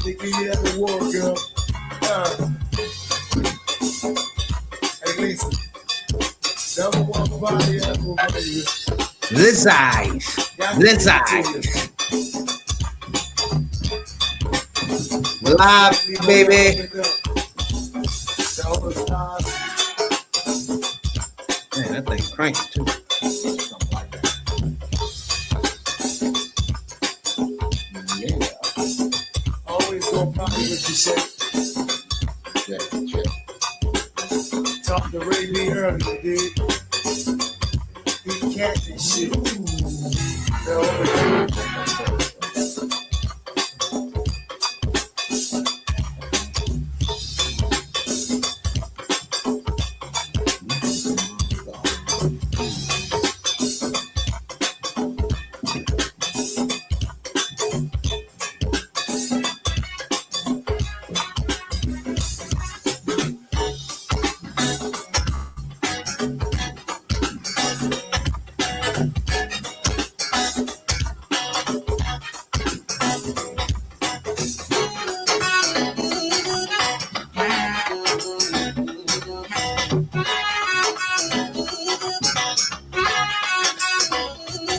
They give you that award, girl. Hey, Lisa. #1 body ever, baby. This eyes. This eyes. Live, baby. Man, that thing's cranky too. Something like that. Yeah. Always gonna copy what you say. Check. Talk to Ray Lee earlier, dude. He cat this shit.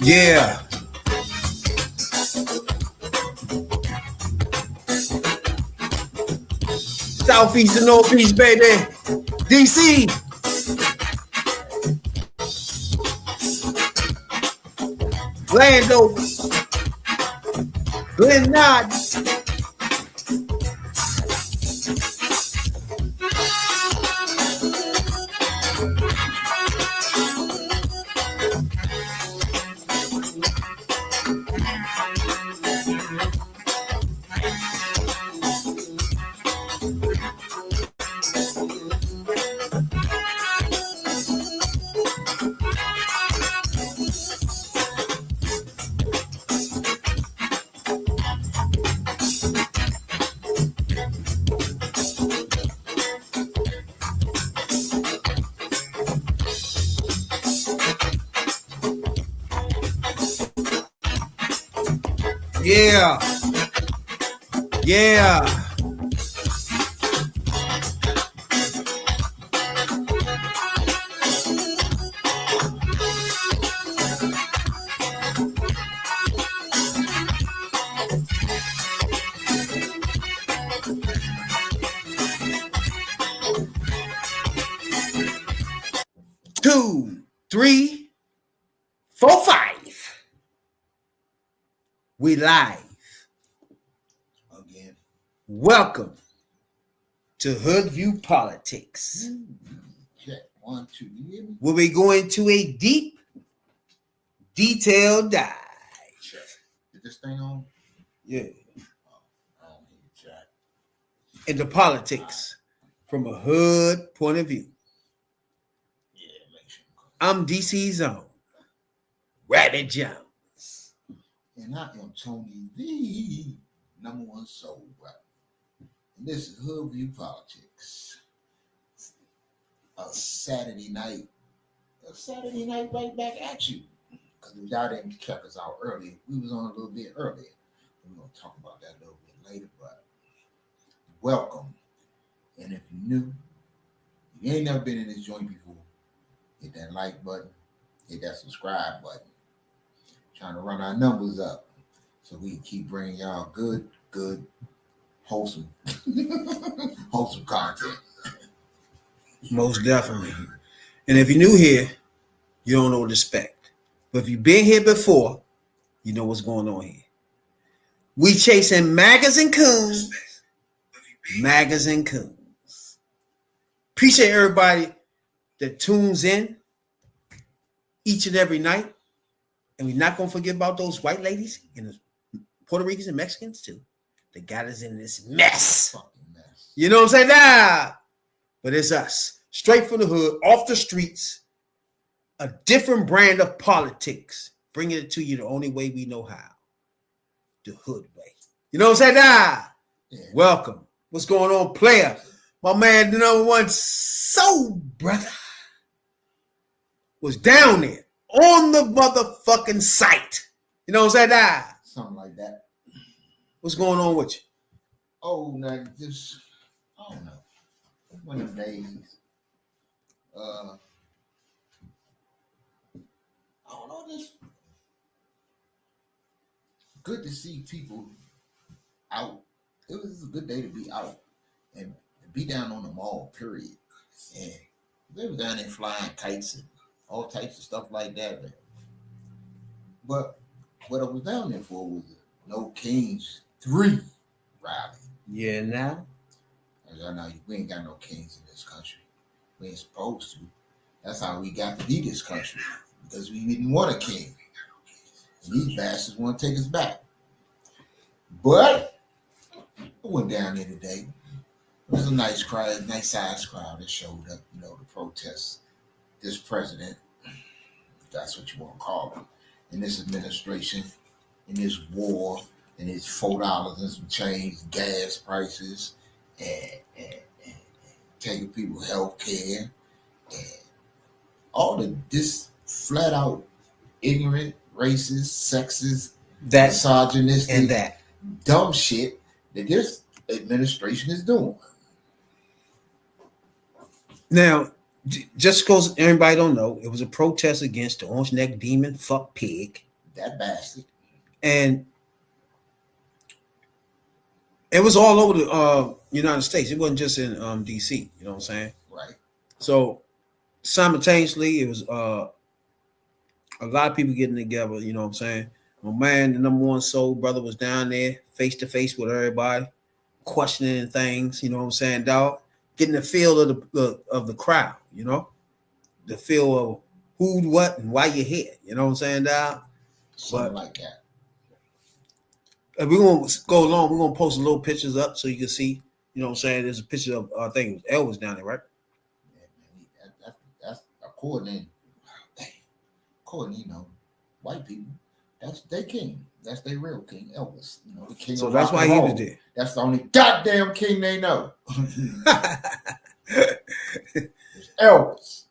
Yeah. Southeast and Northeast, baby. DC. Landover. Glen Nod. Yeah. Yeah. Two, three, 4, 5. We live Again. Welcome to Hoodviewpolitics. Check. 1, 2. You hear me? Where we go into a deep, detailed dive. Check. Is this thing on? Yeah. I don't hear you, Jack. Into politics from a hood point of view. Yeah, make sure. I'm DC's own Rabbit Jones. And I am Tony, the #1 soul rapper. And this is Hoodview Politics. A Saturday night right back at you. Because y'all didn't check us out earlier. We was on a little bit earlier. We're going to talk about that a little bit later, but welcome. And if you're new, if you ain't never been in this joint before, hit that like button, hit that subscribe button. Trying to run our numbers up so we can keep bringing y'all good, wholesome content. Most definitely. And if you're new here, you don't know what to expect. But if you've been here before, you know what's going on here. We chasing maggots and coons. Maggots and coons. Appreciate everybody that tunes in each and every night. And we're not going to forget about those white ladies and the Puerto Ricans and Mexicans too. That got us in this mess. Fucking mess. You know what I'm saying? Nah. But it's us. Straight from the hood, off the streets. A different brand of politics. Bringing it to you the only way we know how. The hood way. You know what I'm saying? Nah. Yeah. Welcome. What's going on, player? My man, the #1 soul brother, was down there. On the motherfucking site. You know what I'm saying? Something like that. What's going on with you? now just I don't know. One of them days. I don't know. Just good to see people out. It was a good day to be out and be down on the mall. Period. And they were down there flying kites and all types of stuff like that. But what I was down there for was a No Kings 3 rally. Yeah, now. As I know, we ain't got no kings in this country. We ain't supposed to. That's how we got to be this country. Because we didn't want a king. And these bastards want to take us back. But I went down there today. It was a nice crowd, nice sized crowd that showed up, to protest this president, if that's what you want to call him, in this administration, in this war, in his $4 and some change, gas prices, and taking people health care, and all this flat out ignorant, racist, sexist, That misogynistic, and that dumb shit that this administration is doing. Now, just because everybody don't know, it was a protest against the orange neck demon fuck pig. That bastard. And it was all over the United States. It wasn't just in DC, you know what I'm saying? Right. So simultaneously, it was a lot of people getting together, you know what I'm saying? My man, the number one soul brother, was down there face to face with everybody, questioning things, you know what I'm saying, dog? Getting the feel of the crowd, the feel of who, what, and why you're here, you know what I'm saying, dog? Something like that. And we're gonna go along. We're gonna post a little pictures up so you can see. You know what I'm saying? There's a picture of I think it was Elvis down there, right? Yeah, man, that's according, white people. That's their king. That's their real king, Elvis. The king. So of that's rock why and he roll. was there. That's the only goddamn king they know. It's Elvis.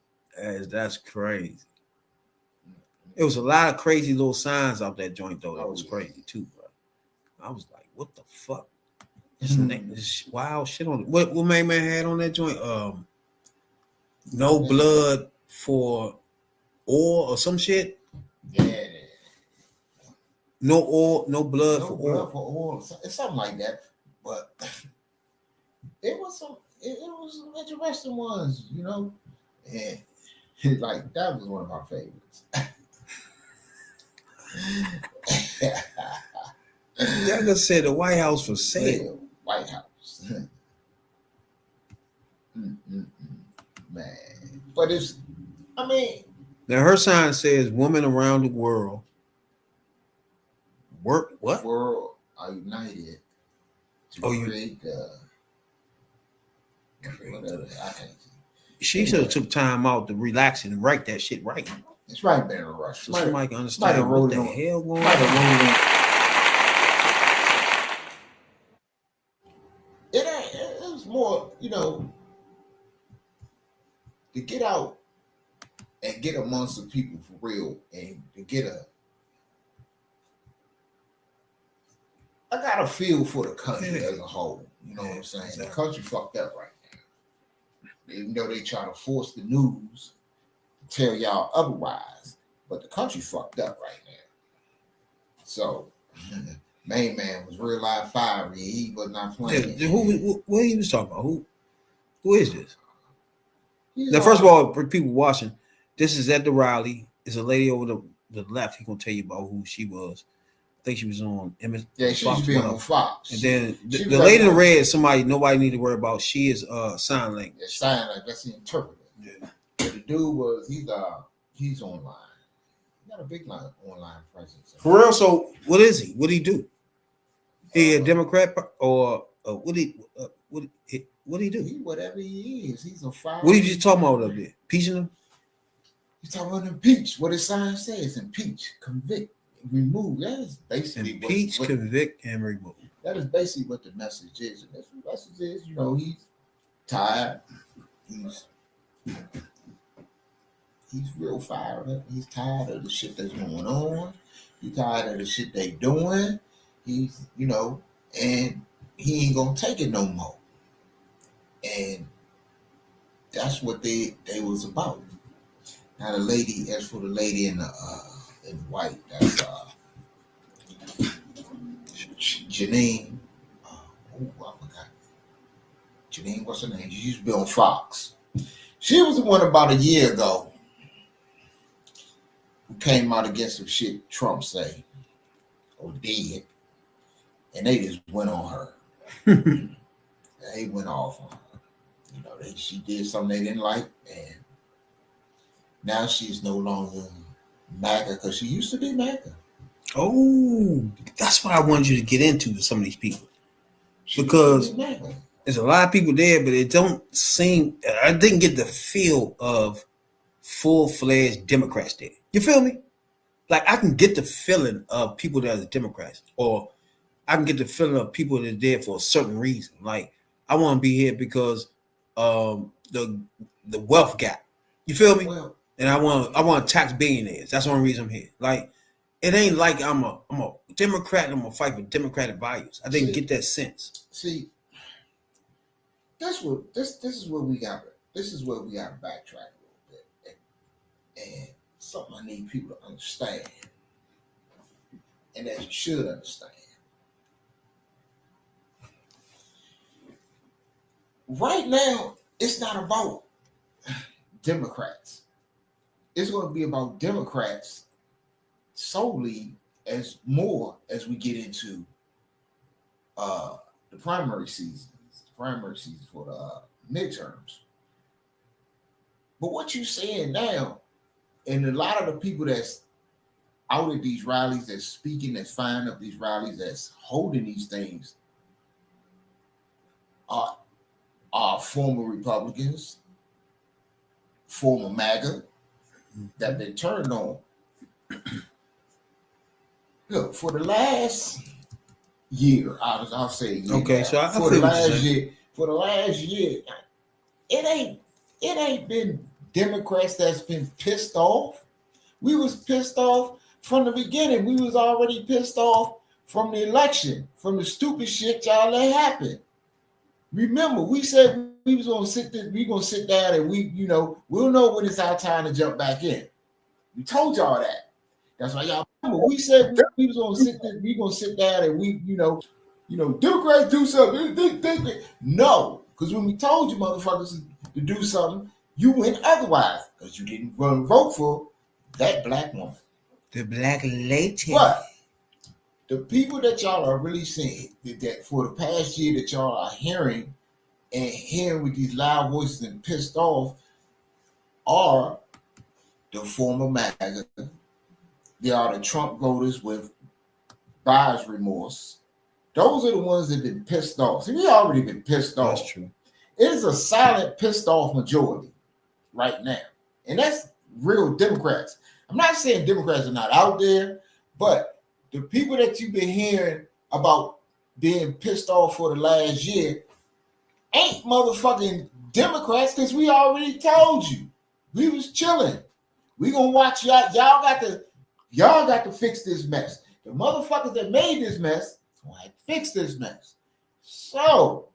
That's crazy. It was a lot of crazy little signs out that joint though. That was crazy too, bro. I was like, what the fuck? This wild shit on it. What main man had on that joint? No blood for oil or some shit. Yeah. No oil, no blood No for blood oil. for oil. It's something like that. But it was some interesting ones, And like that was one of my favorites. Y'all just said the White House for sale. White House. Man. But Now her sign says women around the world work what? World are united to create whatever. I can't see. She should have took time out to relax and write that shit right. It's right there in a rush. So somebody can understand what the hell going on. It was more, to get out and get amongst the people for real, and to get I got a feel for the country as a whole. You know what I'm saying? Exactly. The country fucked up right now. Even though they try to force the news to tell y'all otherwise, but the country fucked up right now. So, main man was real live fiery. He was not playing. What he was talking about? Who is this? Now, first of all, for people watching, this is at the rally. There's a lady over the left. He's gonna tell you about who she was. I think she was on MS. Yeah, she used to be on Fox. And then the lady in red, somebody nobody need to worry about. She is sign language. Yeah, sign language. That's the interpreter. Yeah. But the dude was he's online. He got a big online presence. For real. So what is he? What do he do? He a Democrat or what do he do? He whatever he is. He's a fire. What are you talking about up there? Impeaching him? He's talking about impeach. What his sign says: impeach, convict, remove. That is basically impeach, convict, and remove. That is basically what the message is. And the message is, he's tired. He's real fired up. He's tired of the shit that's going on. He's tired of the shit they doing. He's, and he ain't gonna take it no more. And that's what they was about. Now the lady, as for the lady in white, that's Janine. I forgot. Janine, what's her name? She used to be on Fox. She was the one about a year ago who came out against some shit Trump say or did, and they just went on her. They went off on her. You know, she did something they didn't like, and now she's no longer MAGA because she used to be MAGA. Oh, that's what I wanted you to get into with some of these people. Because there's a lot of people there, but it don't seem, I didn't get the feel of full-fledged Democrats there. You feel me? Like, I can get the feeling of people that are Democrats, or I can get the feeling of people that are there for a certain reason. Like, I want to be here because the wealth gap. You feel me? Well, and I want to tax billionaires. That's the only reason I'm here. Like, it ain't like I'm a Democrat and I'm gonna fight for Democratic values. I didn't get that sense. See, that's what this is where we got. This is where we got to backtrack a little bit, and something I need people to understand, and that you should understand. Right now, it's not about Democrats. It's going to be about Democrats solely as we get into the primary season for the midterms. But what you're saying now, and a lot of the people that's out at these rallies, that's speaking, that's firing up these rallies, that's holding these things, are former Republicans, former MAGA, that been turned on. Look, for the last year, I'll say a year. Okay, so for the last year, it ain't been Democrats that's been pissed off. We was pissed off from the beginning. We was already pissed off from the election, from the stupid shit y'all let happen. Remember, we said we was gonna sit down and we'll know when it's our time to jump back in. We told y'all that. That's why y'all remember we said we was gonna sit down and Democrats do something. No, because when we told you motherfuckers to do something, you went otherwise because you didn't vote for that black woman. The black lady. But the people that y'all are really seeing that for the past year that y'all are hearing with these loud voices and pissed off are the former MAGA. They are the Trump voters with buyer's remorse. Those are the ones that have been pissed off. See, we already been pissed off. That's true. It is a silent pissed off majority right now. And that's real Democrats. I'm not saying Democrats are not out there, but the people that you've been hearing about being pissed off for the last year ain't motherfucking Democrats, because we already told you. We was chilling. We gonna watch y'all. Y'all got to fix this mess. The motherfuckers that made this mess gonna have to fix this mess. So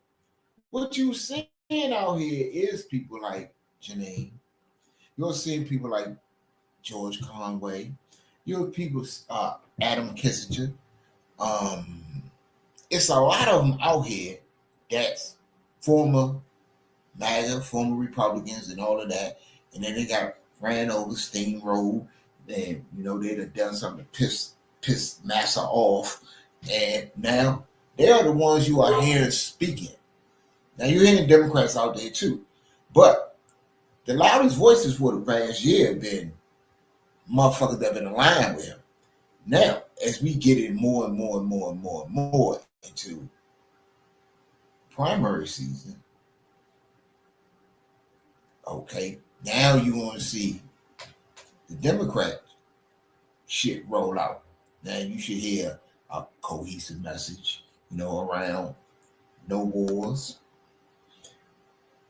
what you seeing out here is people like Janine. You're seeing people like George Conway. You're people Adam Kissinger. It's a lot of them out here that's former MAGA, former Republicans, and all of that, and then they got ran over, steamrolled, and they'd have done something to piss Massa off, and now they are the ones you are hearing speaking. Now you're hearing Democrats out there too, but the loudest voices for the past year have been motherfuckers that have been aligned with him. Now, as we get in more and more and more and more and more into primary season, okay, now you want to see the Democrat shit roll out. Now you should hear a cohesive message, around no wars,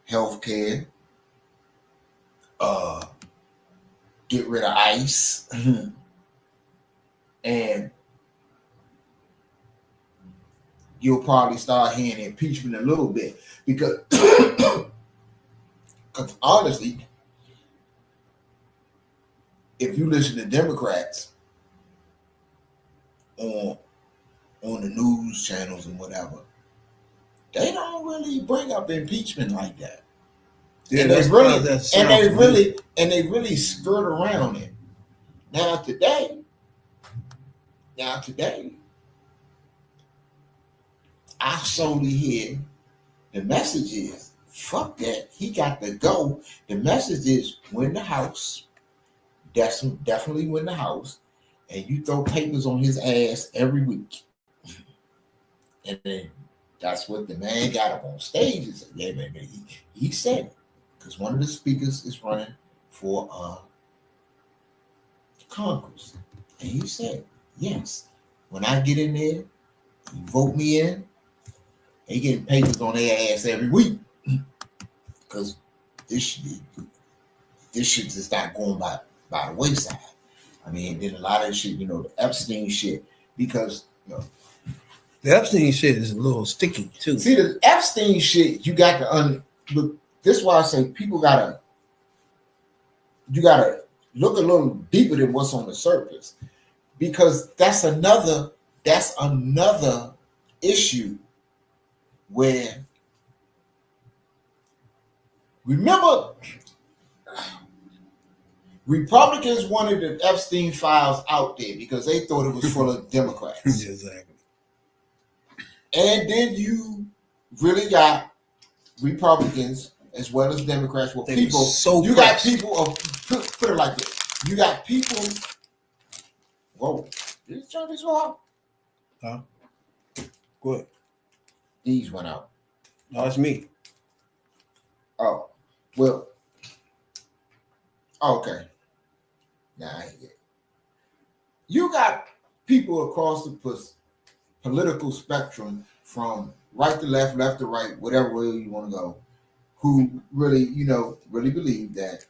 healthcare, get rid of ICE, and you'll probably start hearing impeachment a little bit because honestly, if you listen to Democrats on the news channels and whatever, they don't really bring up impeachment like that. Yeah, and they really skirt around it. Now today, I solely hear the message is fuck that. He got to go. The message is win the House. Definitely win the House. And you throw papers on his ass every week. And then that's what the man got up on stage and said, yeah, man, he said it. Because one of the speakers is running for Congress. And he said, yes, when I get in there, you vote me in, they getting papers on their ass every week. Because this shit just not going by the wayside. I mean, then a lot of shit, the Epstein shit, because, the Epstein shit is a little sticky, too. See, the Epstein shit, you got to look. This is why I say you gotta look a little deeper than what's on the surface, because that's another issue where, remember, Republicans wanted the Epstein files out there because they thought it was full of Democrats. Exactly. And then you really got Republicans as well as Democrats. Well, people, you got people of put it like this. You got people. Whoa, did it turn this off? Huh? Go ahead. These went out. No, it's me. Oh, well. Okay. Nah, I ain't it. You got people across the political spectrum from right to left, left to right, whatever way you want to go, who really, really believe that,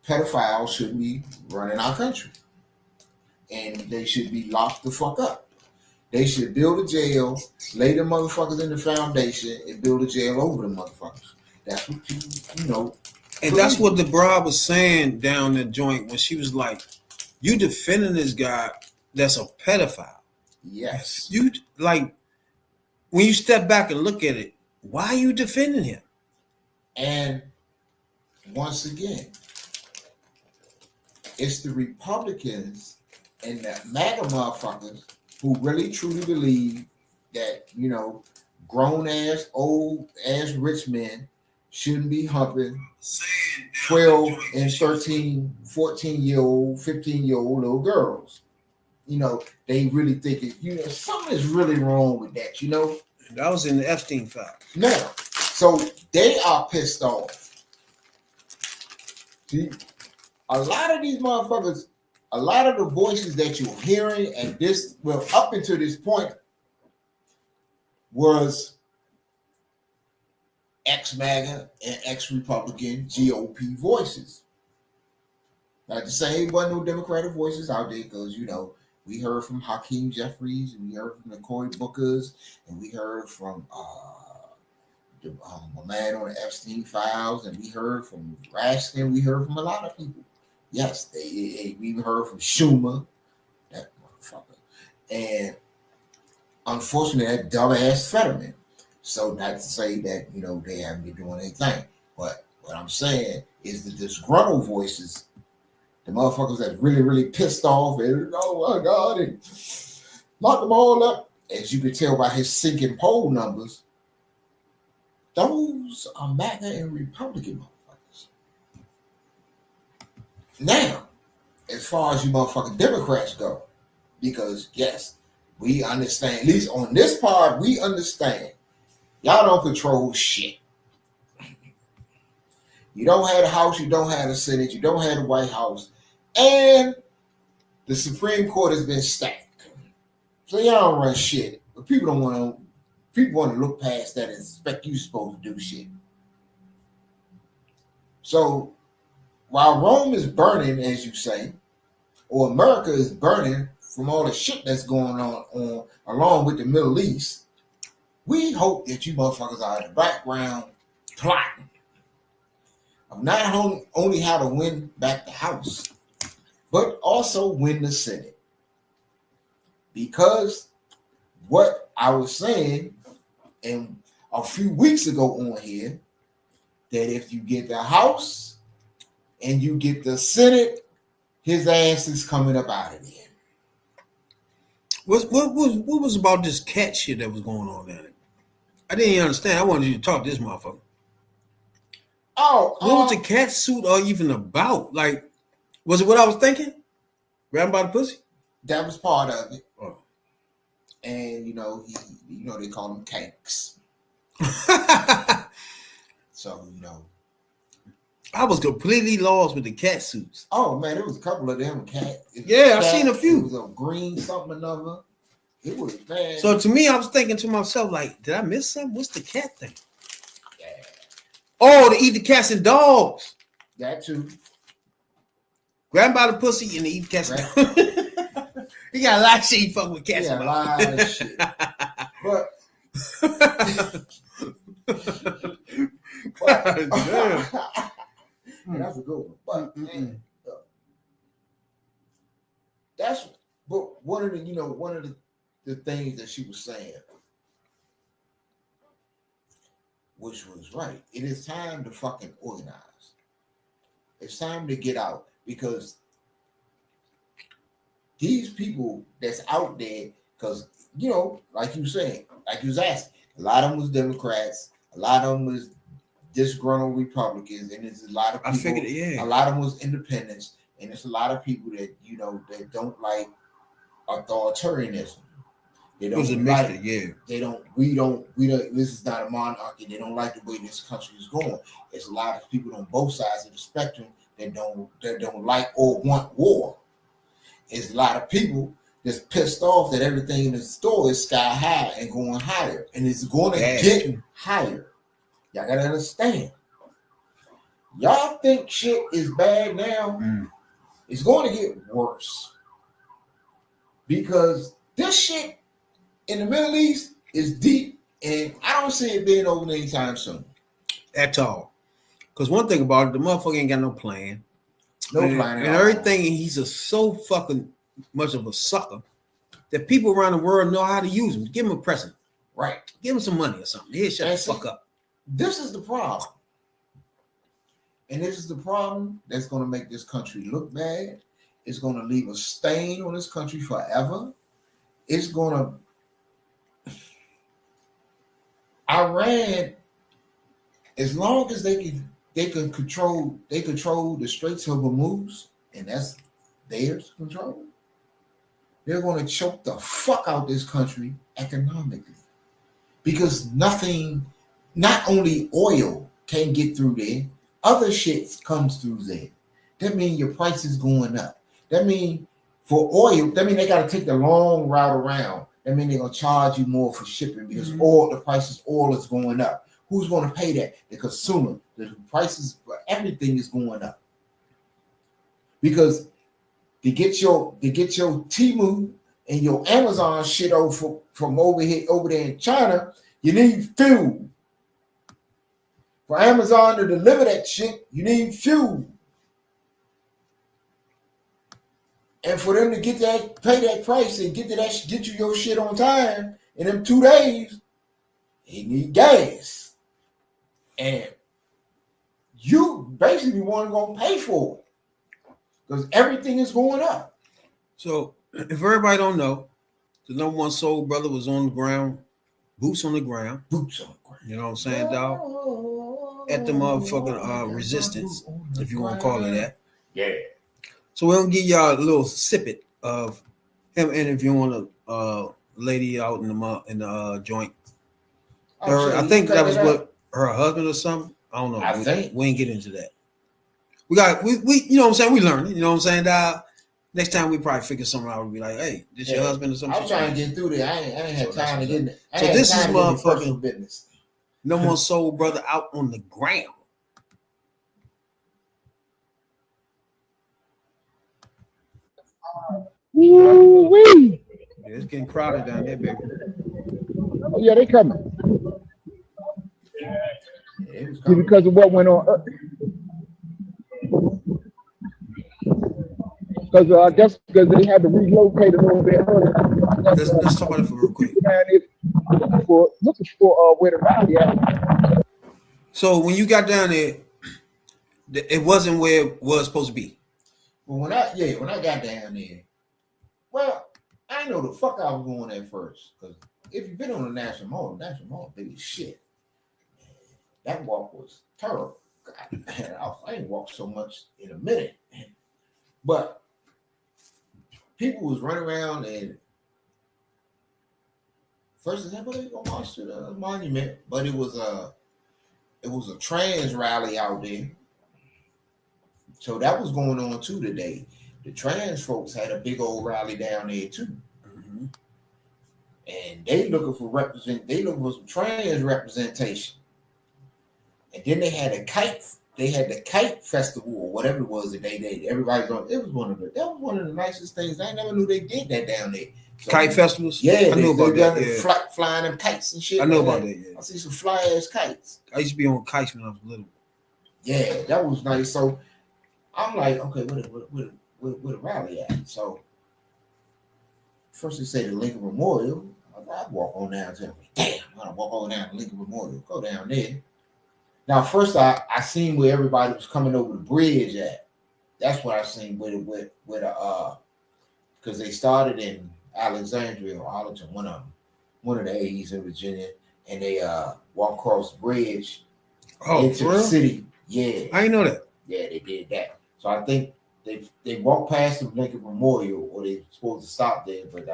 pedophiles shouldn't be running our country. And they should be locked the fuck up. They should build a jail, lay the motherfuckers in the foundation, and build a jail over the motherfuckers. That's what people, And that's what the broad was saying down the joint when she was like, you defending this guy that's a pedophile. Yes. You, like, when you step back and look at it, why are you defending him? And once again, it's the Republicans and the MAGA motherfuckers who really truly believe that, grown ass, old ass rich men shouldn't be humping 12 and 13, 14-year-old, 15-year-old little girls. They really think it, something is really wrong with that, That was in the Epstein file. Now, so they are pissed off. See, a lot of these motherfuckers, a lot of the voices that you're hearing and up until this point was ex-MAGA and ex-Republican GOP voices. Not to say it wasn't no Democratic voices out there, because, we heard from Hakeem Jeffries, and we heard from the Cory Bookers, and we heard from a man on the Epstein files, and we heard from Raskin, we heard from a lot of people. Yes, we even heard from Schumer, that motherfucker. And unfortunately, that dumbass Fetterman. So not to say that, they haven't been doing anything. But what I'm saying is the disgruntled voices, the motherfuckers that really, really pissed off, and oh my God, and lock them all up. As you can tell by his sinking poll numbers, those are MAGA and Republican motherfuckers. Now, as far as you motherfucking Democrats go, because yes, we understand, at least on this part, we understand. Y'all don't control shit. You don't have the House, you don't have the Senate, you don't have the White House, and the Supreme Court has been stacked. So y'all don't run shit. But people want to look past that and expect you supposed to do shit. So while Rome is burning, as you say, or America is burning from all the shit that's going on along with the Middle East, we hope that you motherfuckers are in the background plotting of not only how to win back the House, but also win the Senate. Because what I was saying and a few weeks ago on here, that if you get the House and you get the Senate, his ass is coming up out of there. What was about this cat shit that was going on in it? I didn't understand. I wanted you to talk to this motherfucker. Oh, what was the cat suit or even about? Like, was it what I was thinking? Grab him by the pussy? That was part of it. Oh. And they call them kanks. So, I was completely lost with the cat suits. Oh man, there was a couple of them cat. Yeah, I've seen a few. It was a green something another. It was bad. So to me, I was thinking to myself, like, did I miss something? What's the cat thing? Yeah. Oh, to eat the cats and dogs. That too. Grab him by the pussy and eat the cats and dogs. He got a lot of shit he fuck with cats. Yeah, a lot of shit. Damn. That's a good one. But man, but one of the things that she was saying, which was right. It is time to fucking organize. It's time to get out, because these people that's out there, because like you said, like you was asking, a lot of them was Democrats, a lot of them was disgruntled Republicans, and there's a lot of people. I figured, yeah. A lot of them was independents, and it's a lot of people that that don't like authoritarianism. They don't like it. Yeah. They don't. We don't. This is not a monarchy. They don't like the way this country is going. There's a lot of people on both sides of the spectrum that don't like or want war. There's a lot of people that's pissed off that everything in the store is sky high and going higher, and it's going to get higher. Y'all gotta understand. Y'all think shit is bad now. It's going to get worse, because this shit in the Middle East is deep, and I don't see it being over anytime soon. At all. Because one thing about it, the motherfucker ain't got no plan. Plan. And everything, he's so fucking much of a sucker that people around the world know how to use him. Give him a present. Right. Give him some money or something. He'll shut the fuck up. This is the problem. And this is the problem that's going to make this country look bad. It's going to leave a stain on this country forever. It's going to... Iran, as long as they can control the Straits of Hormuz, and that's theirs to control, they're going to choke the fuck out this country economically. Because not only oil can get through there, other shit comes through there. That means your price is going up. That means for oil, they got to take the long route around. That means they're going to charge you more for shipping, because the price of oil is going up. Who's going to pay that? The consumer. The prices for everything is going up. Because to get your Temu and your Amazon shit from over there in China, you need fuel. For Amazon to deliver that shit, you need fuel. And for them to pay that price and get you your shit on time in them 2 days, they need gas. And you basically want to pay for it, because everything is going up. So if everybody don't know, the number one soul brother was on the ground, boots on the ground. You know what I'm saying, dog? At the motherfucking resistance, if you want to call it that. Yeah. So we're gonna give y'all a little snippet of him interviewing a lady out in the joint. I think that was what her husband or something. I don't know. I think we ain't get into that. We you know what I'm saying? We learned it. You know what I'm saying? Next time we probably figure something out. We'll be like, hey, this your husband or something? I'm trying to get through there. I ain't had time to get in it. So this is motherfucking business. No more soul brother out on the ground. Woo-wee. Yeah, it's getting crowded down there, baby. Oh, yeah, they coming. Yeah, it was See, coming. because of what went on. Because I guess because they had to relocate a little bit earlier. Let's talk about it for real quick. Looking for where the rally at. So when you got down there, it wasn't where it was supposed to be. Well, when I got down there, well, I didn't know the fuck I was going at first. Because if you've been on the National Mall big as shit. That walk was terrible. God, man, I ain't walked so much in a minute. But people was running around and first they said, well, they gonna march to the monument, but it was a trans rally out there. So that was going on too today. The trans folks had a big old rally down there too. Mm-hmm. And they looking for some trans representation. And then they had the kite festival or whatever it was that they did. Everybody's on. That was one of the nicest things. I never knew they did that down there. So, Kite festivals? Yeah, I knew about that. Yeah. Flying them kites and shit. I know about that. Yeah. I see some fly ass kites. I used to be on kites when I was little. Yeah, that was nice. So I'm like, okay, where the rally at? So first they say the Lincoln Memorial. I walk on down to damn, I'm gonna walk on down to Lincoln Memorial. Go down there. Now, first I seen where everybody was coming over the bridge at. That's what I seen with because they started in Alexandria or Arlington, one of the A's in Virginia, and they walked across the bridge into the city. Yeah, I didn't know that. Yeah, they did that. So I think they walked past the Lincoln Memorial, or they supposed to stop there, but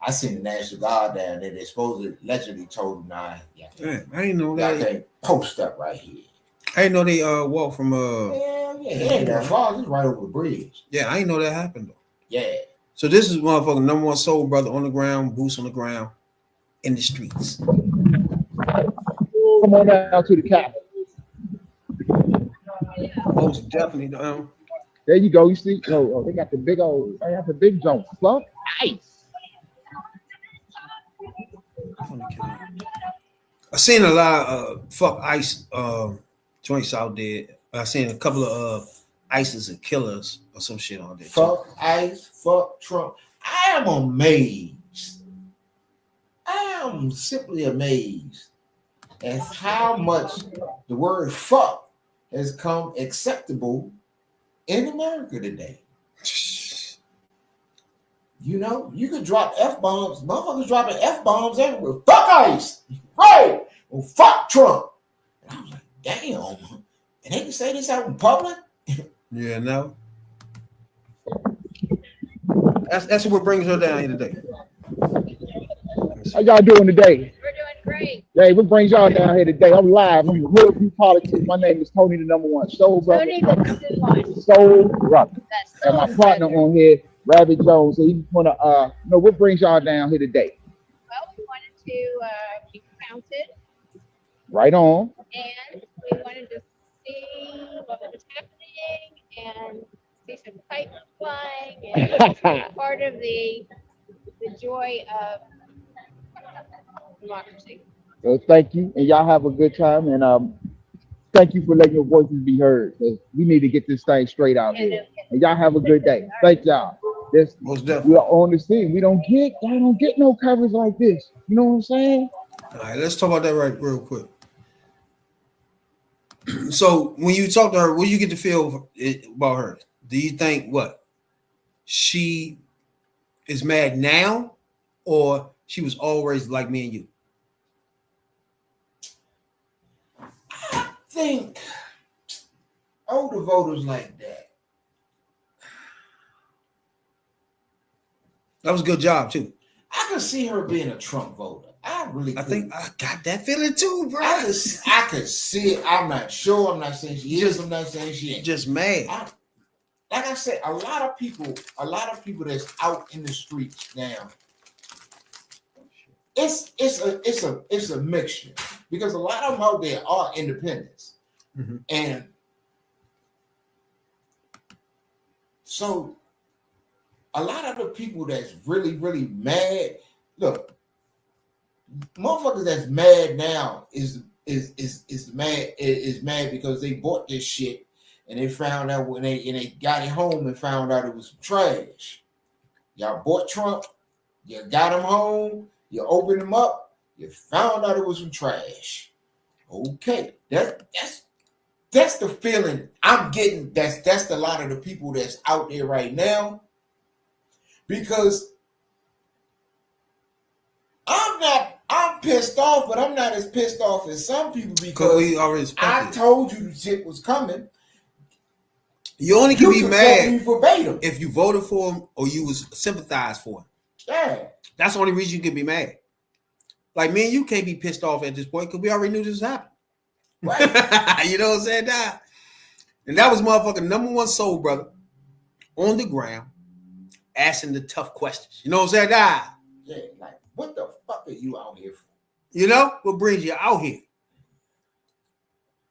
I seen the National Guard down there. They allegedly told them, nah, I didn't know that. Y'all can't post up right here. I didn't know they walked from Yeah, it ain't that far. It's right over the bridge. Yeah, I didn't know that happened though. Yeah. So this is motherfucking number one soul brother on the ground, boots on the ground, in the streets. Come on down to the cap. Most definitely down. There you go. You see? Oh, they got the big old. They have the big jump. Fuck ice. I seen a lot of fuck ice joints out there. I seen a couple of ISIS and killers or some shit on there. Fuck ICE, fuck Trump. I am amazed. I am simply amazed at how much the word fuck has come acceptable in America today. You know, you could drop F-bombs. Motherfuckers dropping F-bombs everywhere. Fuck ICE. Right. Well, fuck Trump. And I was like, damn. And they can say this out in public? Yeah, no. That's what brings her down here today. How y'all doing today? We're doing great. Hey, what brings y'all down here today? I'm live. I'm Hoodviewpolitics. My name is Tony, the number one soul brother. Tony, the one. Soul brother. That's And my partner on here, Rabbit Jones. So he wanna know what brings y'all down here today. Well, we wanted to keep counted, Right on. and we wanted to see what was happening and see some kites flying and be part of the joy of democracy. So thank you, and y'all have a good time. And thank you for letting your voices be heard. 'Cause we need to get this thing straight out here. And y'all have a good day. Thank y'all. This Most definitely. we are on the scene. Y'all don't get no coverage like this. You know what I'm saying? All right, let's talk about that real quick. So when you talk to her, what do you get to feel about her? Do you think what? She is mad now, or she was always like me and you? I think older voters like that. That was a good job too. I could see her being a Trump voter. I think I got that feeling too, bro. I could see it. I'm not sure. I'm not saying she is. I'm not saying she ain't. Just mad. Like I said, a lot of people that's out in the streets now. It's a mixture because a lot of them out there are independents, and so a lot of the people that's really, really mad, look, motherfuckers that's mad now is mad because they bought this shit and they found out when they got it home and found out it was some trash. Y'all bought Trump, you got him home, you opened him up, you found out it was some trash. Okay, that's the feeling I'm getting. That's a lot of the people that's out there right now. Because I'm pissed off, but I'm not as pissed off as some people because we already I told you the shit was coming. You only can be mad verbatim if you voted for him or you was sympathized for him. Yeah. That's the only reason you can be mad. Like me and you can't be pissed off at this point because we already knew this was happening. Right. You know what I'm saying? Nah. And that was motherfucking number one soul brother on the ground asking the tough questions. You know what I'm saying? Nah. Yeah, like what the fuck are you out here for? You know what brings you out here?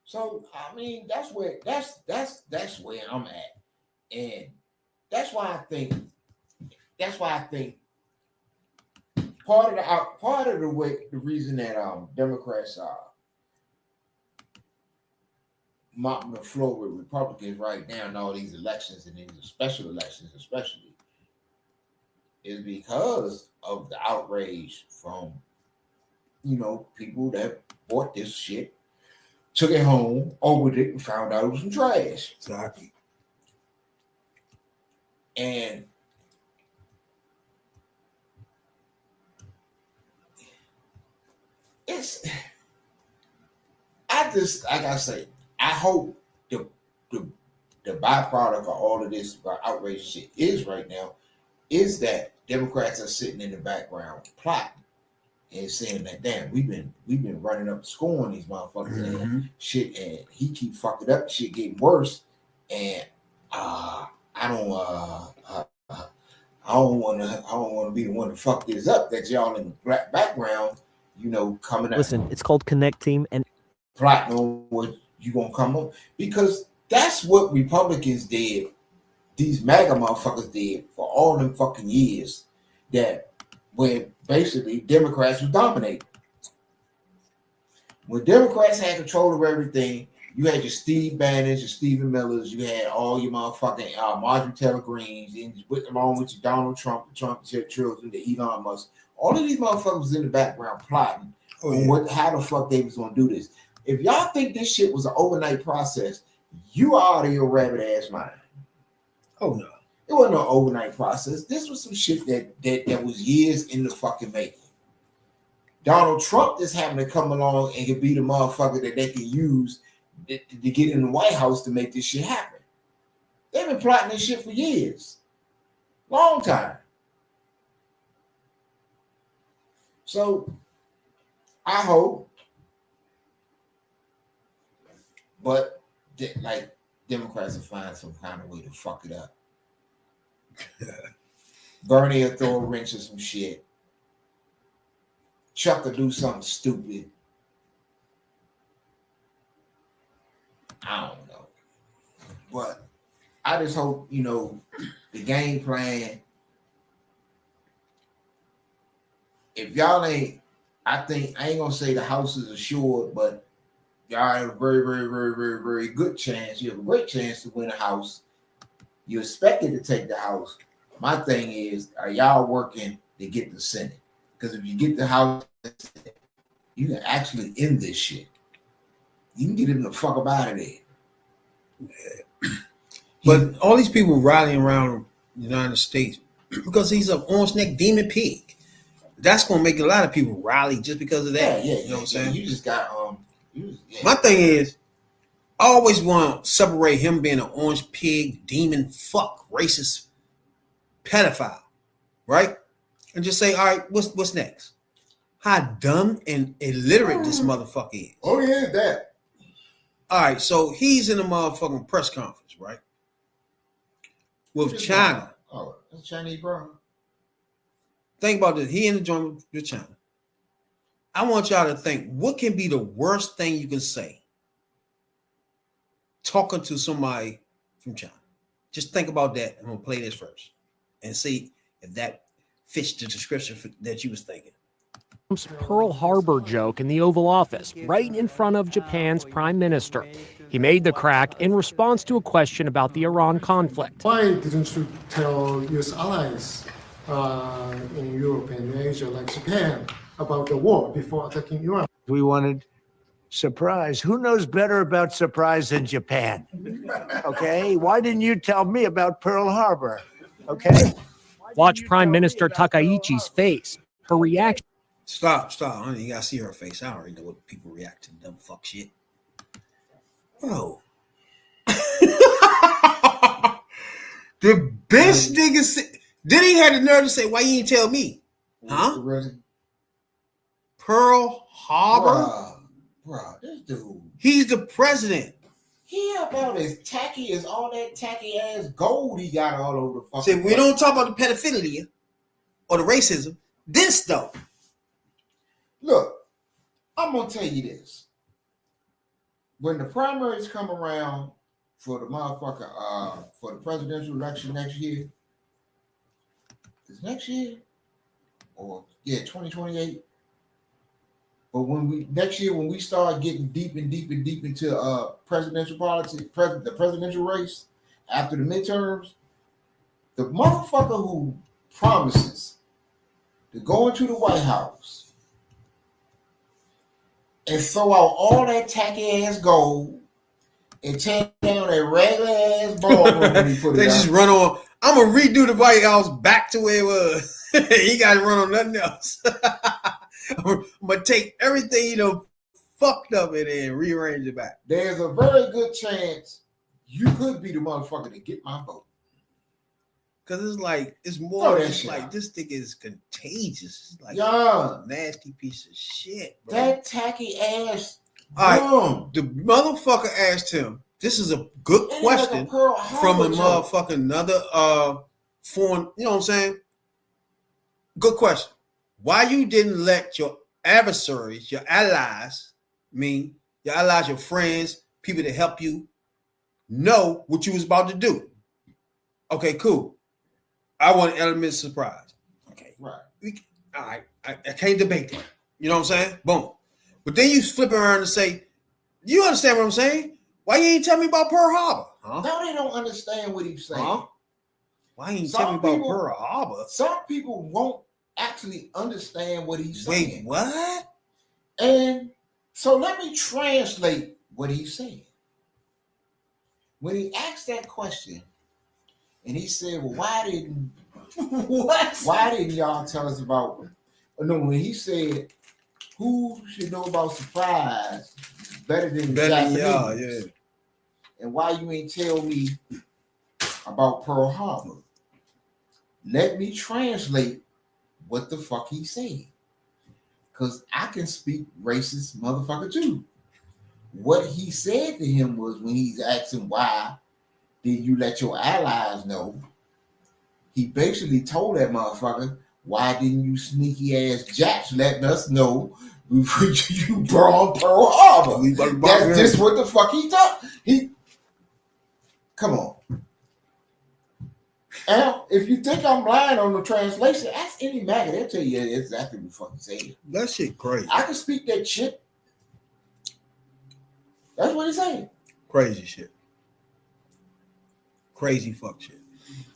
So I mean, that's where I'm at, and that's why I think part of the reason that Democrats are mopping the floor with Republicans right now in all these elections and these special elections especially is because of the outrage from people that bought this shit, took it home, opened it, and found out it was some trash. Exactly. And like I say, I hope the byproduct of all of this outrageous shit is right now is that Democrats are sitting in the background plotting and saying that damn, we've been running up the score on these motherfuckers and shit, and he keep fucking up, shit getting worse, and I don't want to be the one to fuck this up. That y'all in the black background, coming up. Listen, it's called Connect Team and plotting on what you gonna come up, because that's what Republicans did. These MAGA motherfuckers did for all them fucking years. That when basically Democrats was dominating. When Democrats had control of everything, you had your Steve Bannons, your Stephen Millers, you had all your motherfucking Marjorie Taylor Greens, and along with your Donald Trump, the Trump children, the Elon Musk. All of these motherfuckers was in the background plotting on how the fuck they was gonna do this. If y'all think this shit was an overnight process, you are out of your rabbit ass mind. Oh no. It wasn't an overnight process. This was some shit that was years in the fucking making. Donald Trump just happened to come along and could be the motherfucker that they can use to get in the White House to make this shit happen. They've been plotting this shit for years. Long time. So, I hope, but Democrats will find some kind of way to fuck it up. Bernie will throw a wrench or some shit. Chuck will do something stupid. I don't know. But I just hope, the game plan, if y'all ain't, I ain't gonna say the House is assured, but y'all have a very, very, very, very, very good chance. You have a great chance to win a House. You expected to take the House. My thing is, are y'all working to get the Senate? Because if you get the House, you can actually end this shit. You can get him the fuck up out of there. Yeah. But all these people rallying around the United States because he's an orange neck demon pig. That's gonna make a lot of people rally just because of that. Yeah, you know what I'm saying? You just got My thing is, I always want to separate him being an orange pig, demon, fuck, racist, pedophile, right? And just say, all right, what's next? How dumb and illiterate this motherfucker is. Oh yeah, that. All right, so he's in a motherfucking press conference, right? With China. Oh, that's Chinese, bro. Think about this. He in the joint with China. I want y'all to think, what can be the worst thing you can say talking to somebody from China? Just think about that. I'm going to play this first. and see if that fits the description that you was thinking. Trump's Pearl Harbor joke in the Oval Office, right in front of Japan's prime minister. He made the crack in response to a question about the Iran conflict. Why didn't you tell U.S. allies in Europe and Asia, like Japan, about the war before attacking Iran? We wanted surprise. Who knows better about surprise than Japan? Okay, why didn't you tell me about Pearl Harbor? Okay. Watch Prime Minister Takaichi's face. Her reaction. Stop, honey. You gotta see her face. I already know what people react to dumb fuck shit. Bro. The best nigga said, then he had the nerve to say, why you didn't tell me? Huh? Really? Pearl Harbor? Bruh, this dude. He's the president. He about as tacky as all that tacky ass gold he got all over the fucking See, we don't talk about the pedophilia or the racism. This though. Look, I'm gonna tell you this. When the primaries come around for the motherfucker, for the presidential election next year, is next year? Or 2028. But next year when we start getting deep into presidential politics, the presidential race after the midterms, the motherfucker who promises to go into the White House and throw out all that tacky ass gold and tear down that regular ass ballroom when he put it They out. just run on. I'm gonna redo the White House back to where it was. He got to run on nothing else. I'm gonna take everything fucked up in there and rearrange it back. There's a very good chance you could be the motherfucker to get my vote. Cause it's more It's like this thing is contagious. It's like a nasty piece of shit, bro. That tacky ass. All right, the motherfucker asked him. This is a good question from a motherfucking another foreign. You know what I'm saying? Good question. Why you didn't let your adversaries, your allies, your friends, people that help you, know what you was about to do? Okay, cool. I want an element of surprise. Okay, right. All right, I can't debate that. You know what I'm saying? Boom. But then you flip around and say, "Do you understand what I'm saying? Why you ain't tell me about Pearl Harbor?" Huh? No, they don't understand what he's saying. Huh? Why you ain't tell me about Pearl Harbor? Some people won't actually understand what he's saying. Wait, what? And so let me translate what he's saying. When he asked that question, and he said, "Well, why didn't Why didn't y'all tell us about?" No, when he said, "Who should know about surprise better than y'all?" Yeah. And why you ain't tell me about Pearl Harbor? Let me translate what the fuck he said, because I can speak racist motherfucker too. What he said to him was, when he's asking why did you let your allies know, he basically told that motherfucker, why didn't you sneaky ass Japs letting us know before you brought Pearl Harbor? That's just what the fuck he thought. Come on. Al, if you think I'm lying on the translation, ask any MAGA. They'll tell you exactly what fucking saying. That shit crazy. I can speak that shit. That's what he's saying. Crazy shit. Crazy fuck shit.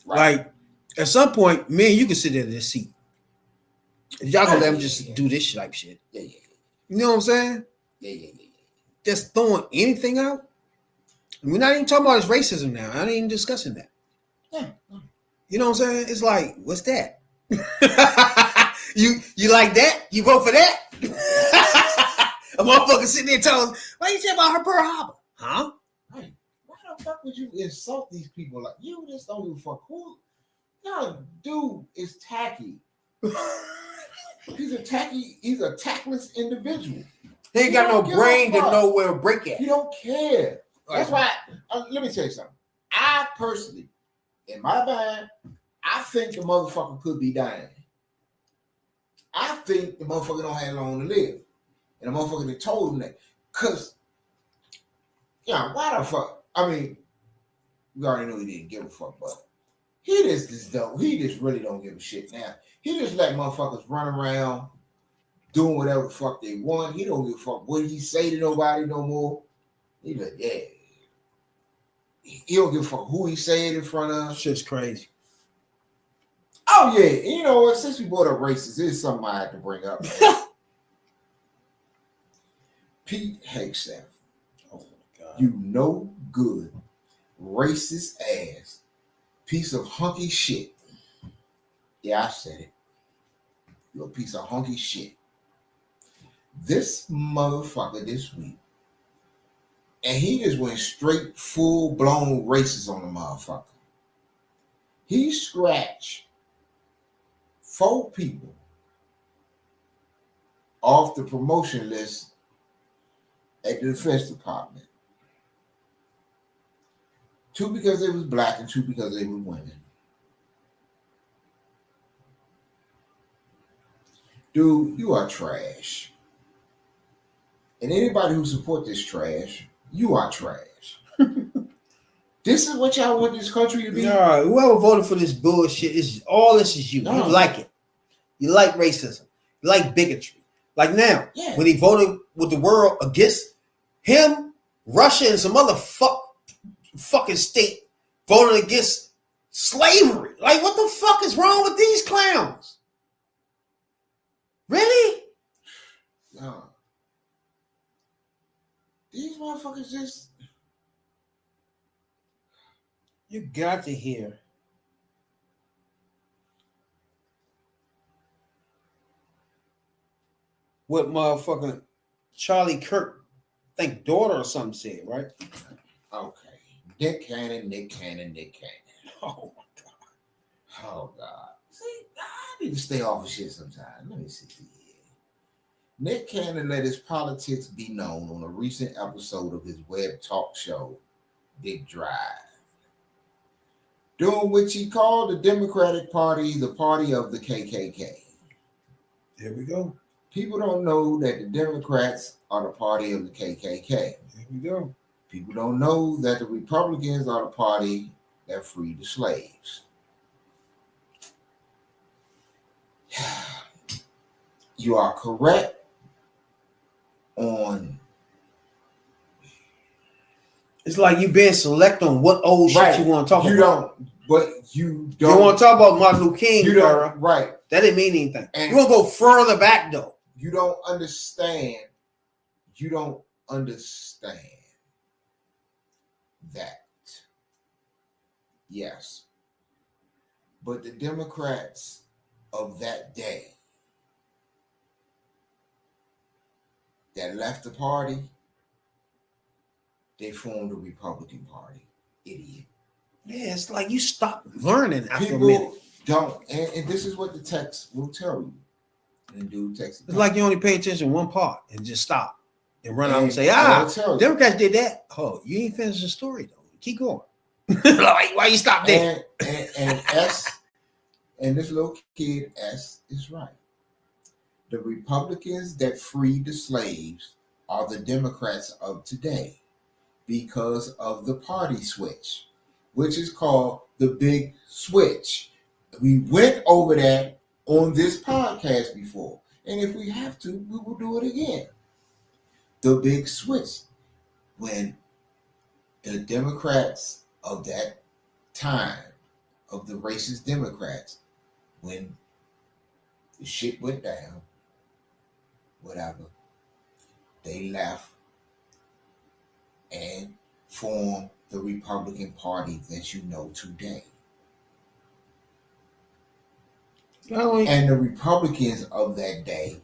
Right. Like, at some point, me and you can sit there in this seat. If y'all gonna let him just do this type shit. Yeah. You know what I'm saying? Yeah. Just throwing anything out. We're not even talking about his racism now. I ain't even discussing that. Yeah. You know what I'm saying? It's like, what's that? you like that? You vote for that? A motherfucker sitting there telling us, why you talking about her Pearl Harbor? Huh? Right. Why the fuck would you insult these people? Like, you just don't give a fuck. Who? No, dude is tacky. He's a tactless individual. He ain't got no brain to know where to break at. He don't care. That's why, let me tell you something. I personally, in my mind, I think the motherfucker could be dying. I think the motherfucker don't have long to live. And the motherfucker that told him that. Because, why the fuck? I mean, we already know he didn't give a fuck, but He just don't. He just really don't give a shit now. He just let motherfuckers run around doing whatever the fuck they want. He don't give a fuck what he say to nobody no more. He like, yeah. He don't give a fuck who he say it in front of. Shit's crazy. Oh yeah, you know what? Since we brought up races, this is something I had to bring up. Pete Hegseth, Oh my God. you no good, racist ass piece of hunky shit. Yeah, I said it. You're a piece of hunky shit. This motherfucker this week, and he just went straight full blown racist on the motherfucker. He scratched 4 people off the promotion list at the Defense Department. 2 because they was black and 2 because they were women. Dude, you are trash. And anybody who support this trash, you are trash. This is what y'all want this country to be? Nah, whoever voted for this bullshit is all this is you. No. You like it. You like racism. You like bigotry. Like now, Yeah. when he voted with the world against him, Russia and some other fucking state voted against slavery. Like, what the fuck is wrong with these clowns? Really? No. These motherfuckers just... You got to hear. What motherfucking Charlie Kirk, I think daughter or something said, right? Okay. Nick Cannon. Oh my God. Oh, God. See, I need to stay off of shit sometimes. Let me see here. Nick Cannon let his politics be known on a recent episode of his web talk show, Big Drive, during which he called the Democratic Party the party of the KKK. Here we go. People don't know that the Democrats are the party of the KKK. Here we go. People don't know that the Republicans are the party that freed the slaves. You are correct on... It's like you being select on what old shit Right. you want to talk You about. don't, but you You don't. want to talk about Martin Luther King, You era. don't, right. That didn't mean anything. And- You want to go further back, though. You don't understand. You don't understand that. Yes. But the Democrats of that day that left the party, they formed the Republican Party. Idiot. Yeah, it's like you stop learning after a minute. People don't, and this is what the text will tell you. And do text. It's like you only pay attention to one part and just stop and run out and say, I'll tell you. Democrats did that. Oh, you ain't finished the story, though. Keep going. Like, why you stop there? And S, and this little kid S is right. The Republicans that freed the slaves are the Democrats of today because of the party switch, which is called the big switch. We went over that on this podcast before, and if we have to, we will do it again. The big switch, when the Democrats of that time, of the racist Democrats, when the shit went down, whatever, they left and formed the Republican Party that you know today. And the Republicans of that day,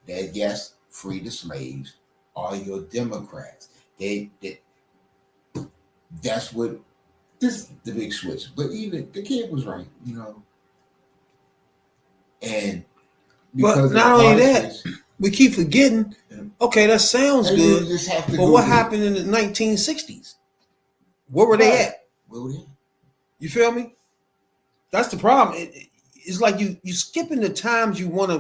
that yes, free the slaves, are your Democrats. That's what this the big switch. But even the kid was right, you know. And But not only that, we keep forgetting. Okay, that sounds good. But what happened in the 1960s? Where were they at? Where were they at? You feel me? That's the problem. It's like you skipping the times you want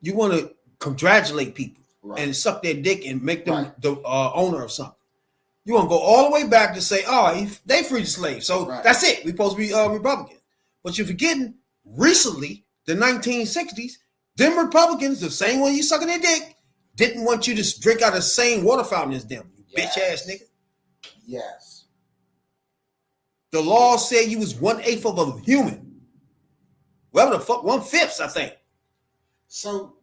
to congratulate people and suck their dick and make them the owner of something. You want to go all the way back to say, oh, they freed the slaves. So Right. that's it. We're supposed to be Republicans. But you're forgetting recently, the 1960s, them Republicans, the same one you sucking their dick, didn't want you to drink out of the same water fountain as them. You Yes. bitch ass nigga. Yes. The law said you was 1/8 of a human. Whatever the fuck, 1/5, I think. So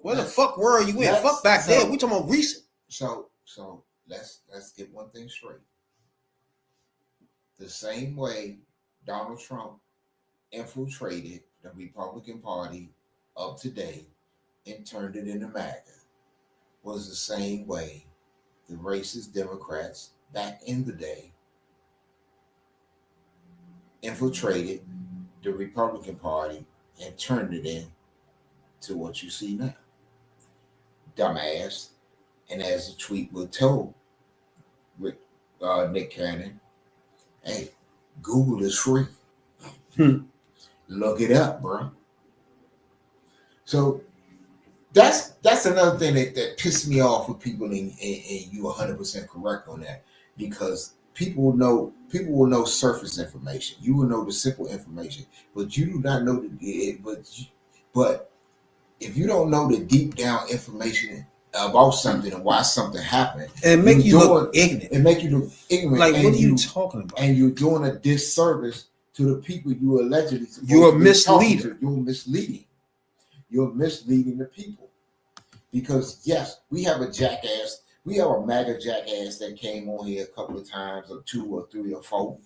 Where the fuck were you in? let's- Fuck back so- then. We talking about recent. So let's get one thing straight. The same way Donald Trump infiltrated the Republican Party of today and turned it into MAGA was the same way the racist Democrats back in the day infiltrated the Republican Party and turned it into what you see now. Dumbass. And as the tweet would tell Nick Cannon, hey, Google is free. Look it up, bro. So that's another thing that pissed me off with people, and you 100% correct on that, because people will know surface information. You will know the simple information, but you do not know but if you don't know the deep down information about something and why something happened, And make you look ignorant. and make you look ignorant. Like, and what are you talking about? And you're doing a disservice to the people you allegedly supposed You're a to be talking misleader. to. You're misleading. You're misleading the people. Because yes, we have a jackass. We have a MAGA jackass that came on here a couple of times, or 2 or 3 or 4.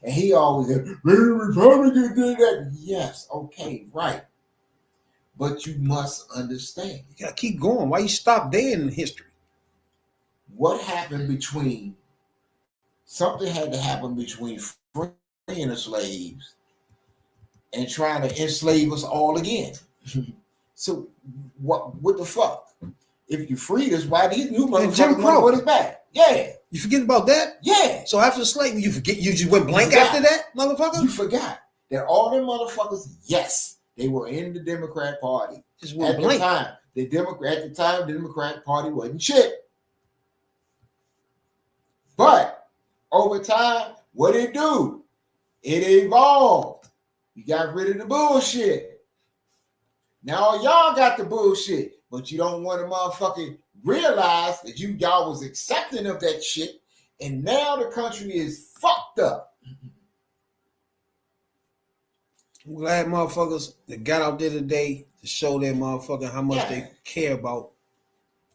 And he always said, Republicans did that. Yes, okay, right. But you must understand You gotta keep going. Why you stop there in history? what happened between something had to happen between freeing the slaves and trying to enslave us all again. So what the fuck? If you freed us, why these new And Jim motherfuckers Crow. want us back? Yeah, You forget about that? yeah. So after slavery, you forget you just went blank Yeah. after that, You motherfucker? forgot that all them motherfuckers, yes, they were in the Democrat Party. Just At went the blank. time, the Democrat Party wasn't shit. But over time, what did it do? It evolved. You got rid of the bullshit. Now y'all got the bullshit, but you don't want to motherfucking realize that y'all was accepting of that shit, and now the country is fucked up. I'm glad motherfuckers that got out there today to show their motherfucker how much Yeah. they care about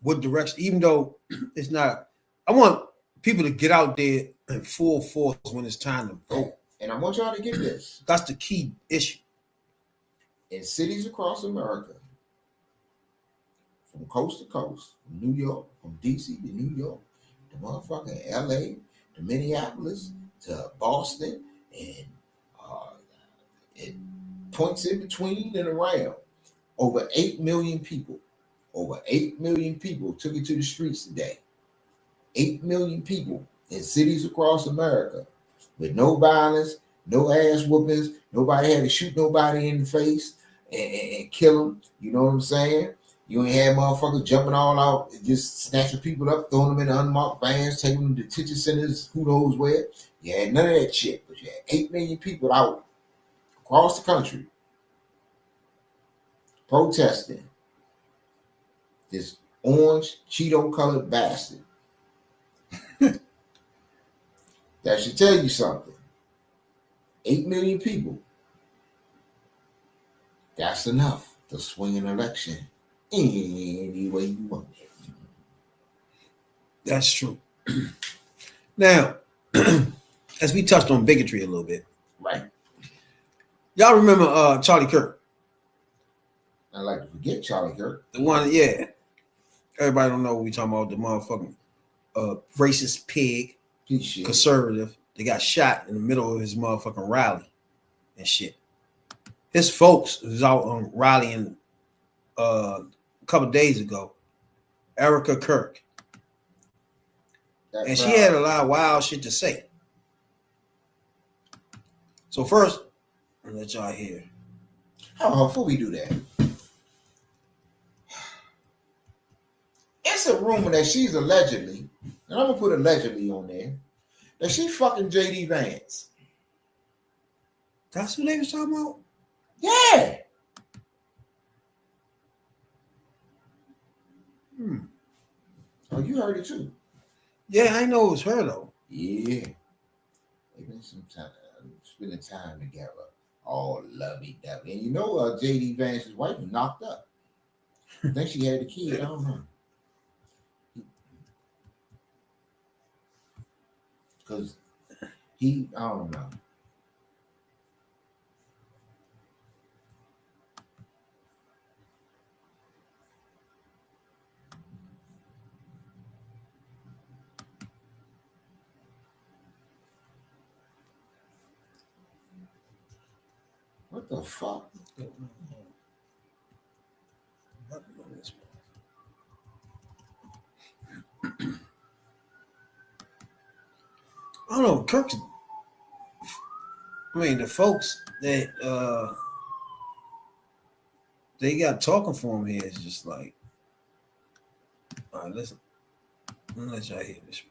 what direction, even though it's not. I want people to get out there in full force when it's time to vote. And I want y'all to get this. That's the key issue. In cities across America, from coast to coast, from New York, from DC to New York, to motherfucking LA, to Minneapolis, to Boston, and it points in between and around. Over 8 million people took it to the streets today. 8 million people in cities across America with no violence, no ass whoopings. Nobody had to shoot nobody in the face and kill them. You know what I'm saying? You ain't had motherfuckers jumping all out and just snatching people up, throwing them in unmarked vans, taking them to detention centers, who knows where. You had none of that shit, but you had 8 million people out across the country protesting this orange Cheeto colored bastard. That should tell you something. 8 million people. That's enough to swing an election any way you want it. That's true. Now, as we touched on bigotry a little bit, Right. y'all remember Charlie Kirk? I like to forget Charlie Kirk. The one, yeah. Everybody don't know what we talking about. The motherfucking racist pig, Piece of shit. conservative. They got shot in the middle of his motherfucking rally and shit. His folks was out on rallying a couple days ago. Erica Kirk. That And she crowd. had a lot of wild shit to say. So first, I'll let y'all hear. Oh, before we do that, it's a rumor that she's allegedly and I'm gonna put allegedly on there, that she fucking JD Vance. That's who they was talking about? Yeah. Oh, you heard it too. Yeah, I know it was her though. Yeah. They've been some time spending time together. All lovey-dovey. And you know JD Vance's wife was knocked up. I think she had a kid. I don't know. Because I don't know. What the fuck? I don't know, Kirk's. I mean, the folks that they got talking for him here is just like, all right, listen, I'm gonna let y'all hear this.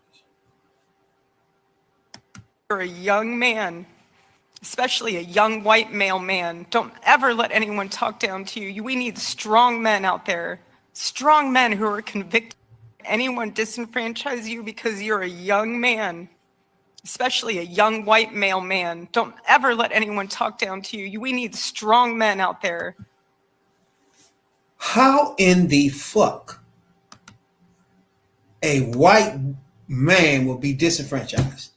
You're a young man, especially a young white male man. Don't ever let anyone talk down to you. We need strong men out there, strong men who are convicted. Anyone disenfranchise you because you're a young man, especially a young white male man. Don't ever let anyone talk down to you. We need strong men out there. How in the fuck a white man will be disenfranchised?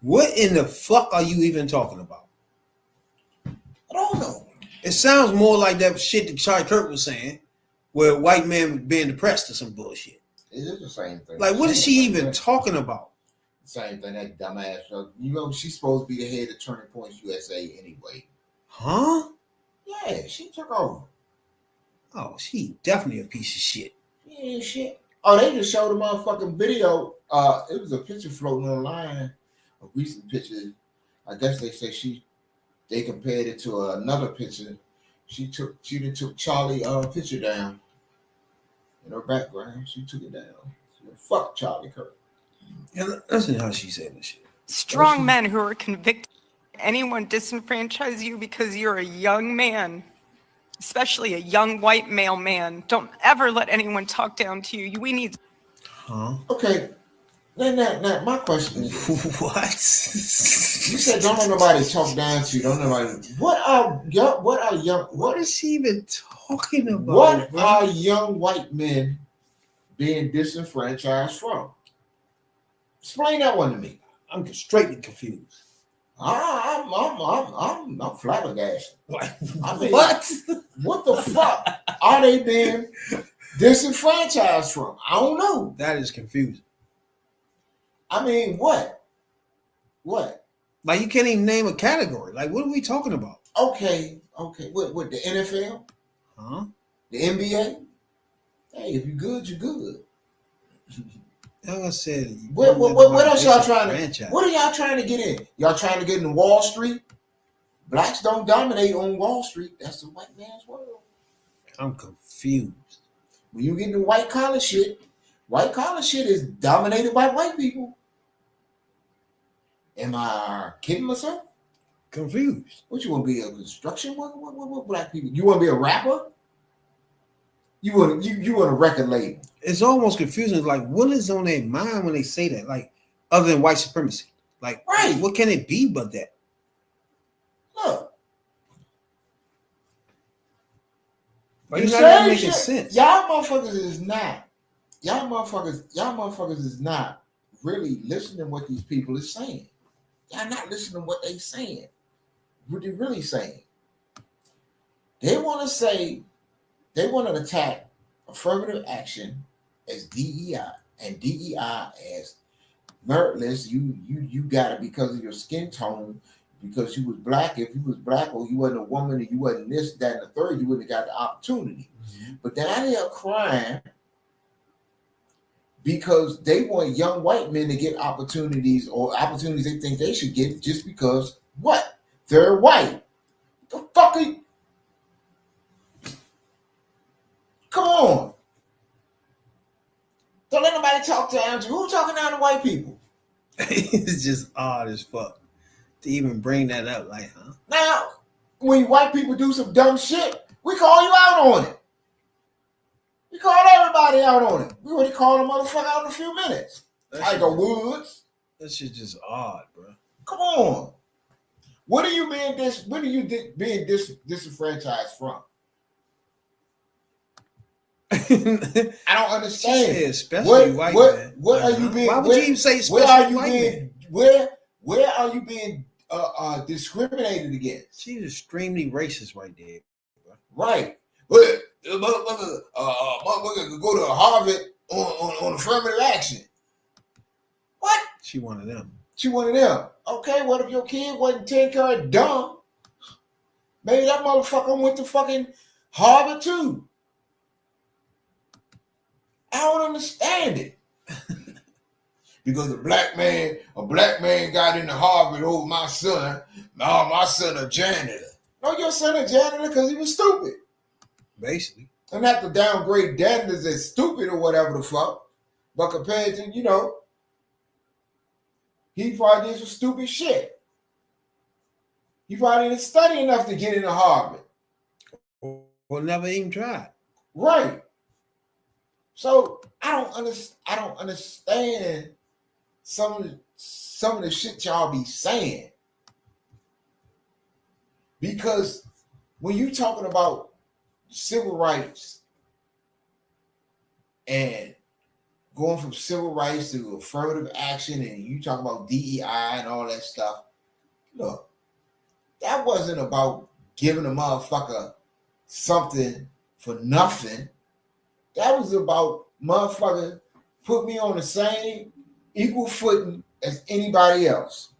What in the fuck are you even talking about? I don't know. It sounds more like that shit that Charlie Kirk was saying, where white men being depressed or some bullshit. It is the same thing. Like, what is she even talking about? Same thing, that dumbass. You know, she's supposed to be the head of Turning Points USA anyway. Huh? Yeah, she took over. Oh, she definitely a piece of shit. Yeah, shit. Oh, they just showed a motherfucking video. It was a picture floating online, a recent picture. I guess they say they compared it to another picture. She took Charlie picture down in her background. She took it down. She said, fuck Charlie Kirk. And listen how she said this shit. Strong men who are convicted. Anyone disenfranchise you because you're a young man, especially a young white male man. Don't ever let anyone talk down to you. We need. Huh? Okay. Now, my question is this. What? You said don't let nobody talk down to you. Don't nobody. What is she even talking about? What bro? are young white men being disenfranchised from? Explain that one to me. I'm straightly confused. I'm flabbergasted. I mean, What? What the fuck are they being disenfranchised from? I don't know. That is confusing. I mean, what? What? Like, you can't even name a category. Like, what are we talking about? Okay. What the NFL? Huh? The NBA? Hey, if you're good, you're good. Like I said, What else y'all trying to? What are y'all trying to get in? Y'all trying to get in Wall Street? Blacks don't dominate on Wall Street. That's the white man's world. I'm confused. When you get into white collar shit is dominated by white people. Am I kidding myself? Confused. What, you want to be a construction worker? What black people? You want to be a rapper? You want a record label? It's almost confusing. Like, what is on their mind when they say that? Like, other than white supremacy, like, Right. What can it be but that? Look, Like, it's not even making sense. Y'all motherfuckers is not really listening to what these people are saying. Y'all not listening to what they saying. What they really saying. They want to attack affirmative action as DEI and DEI as meritless. You got it because of your skin tone, because you was black. If you was black or you wasn't a woman and you wasn't this, that, and the third, you wouldn't have got the opportunity. Mm-hmm. But then out here crying because they want young white men to get opportunities or opportunities they think they should get just because what? They're white. The fuck are you? Come on. Don't let nobody man talk down to? Who talking down to white people? It's just odd as fuck to even bring that up. Like, huh? Now, when white people do some dumb shit, we call you out on it. We call everybody out on it. We already called a motherfucker out in a few minutes. Tiger Woods. That shit's just odd, bro. Come on. What are you being disenfranchised from? I don't understand. Said, especially white man. What are you being? Why would you even say especially where are you white being? man? Where are you being discriminated against? She's extremely racist right there. Right. But motherfucker could go to Harvard on affirmative action. What? She one of them. She one of them. Okay, what if your kid wasn't 10 karat dumb? Maybe that motherfucker went to fucking Harvard too. I don't understand it. Because a black man got into Harvard over my son. No, my son a janitor. No, your son a janitor because he was stupid. Basically. And not to downgrade janitors as stupid or whatever the fuck. But compared to, he probably did some stupid shit. He probably didn't study enough to get into Harvard. Or never even tried. Right. So I don't understand some of the shit y'all be saying. Because when you talking about civil rights and going from civil rights to affirmative action, and you talk about DEI and all that stuff, look, that wasn't about giving a motherfucker something for nothing. That was about motherfucker put me on the same equal footing as anybody else.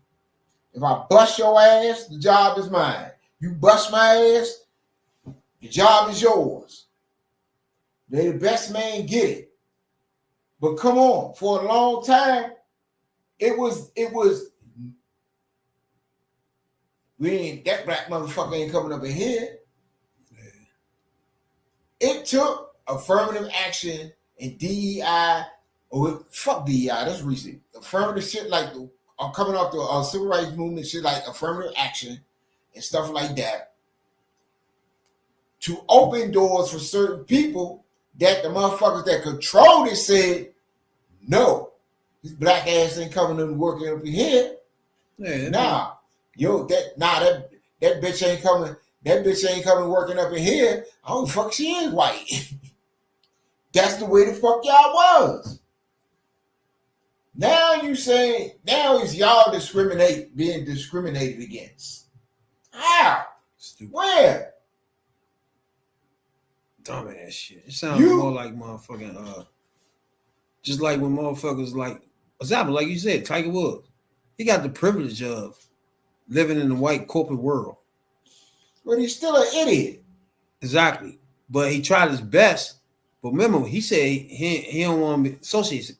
If I bust your ass, the job is mine. You bust my ass, the job is yours. They the best man get it. But come on, for a long time, it was that black motherfucker ain't coming up in here. It took affirmative action and DEI, or fuck DEI, that's recent. Affirmative shit like coming off the civil rights movement, shit like affirmative action and stuff like that, to open doors for certain people that the motherfuckers that controlled it said, no, this black ass ain't coming and working up in here. Yeah, Nah, that bitch ain't coming. That bitch ain't coming working up in here. I don't fuck she is white. That's the way the fuck y'all was. Now you saying is y'all being discriminated against. How? Stupid. Where? Dumbass shit. It sounds more like motherfucking just like when motherfuckers like example, like you said, Tiger Woods. He got the privilege of living in the white corporate world. But he's still an idiot. Exactly. But he tried his best. But remember, he said he don't want to associate